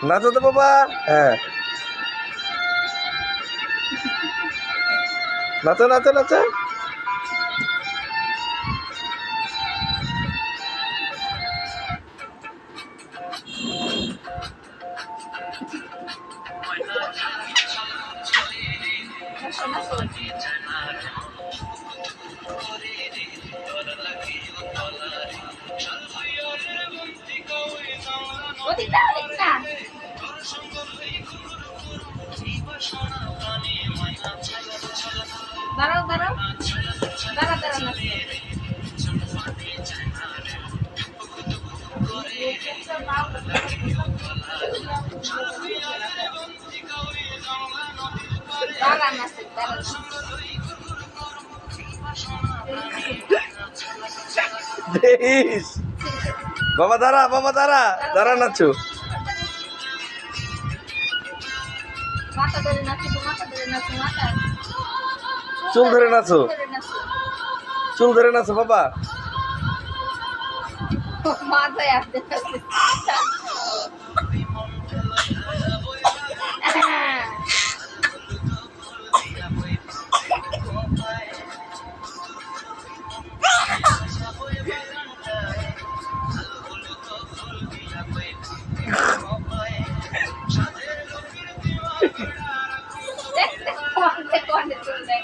নাচো তো বাবা। হ্যাঁ, নাচো নাচো নাচো। দাঁড়াও দাঁড়াও দাঁড়া দাঁড়া না দাঁড়া না দেখিস বাবা, দাঁড়া বাবা, দাঁড়া দাঁড়া, নাচো। মাথা ধরে নাচো মাথা ধরে নাচো মাথা চুল ধরে নাচো, ধরে নাচো চুল ধরে নাচো বাবা। মাথায় আসতে দেখতে কোন চলে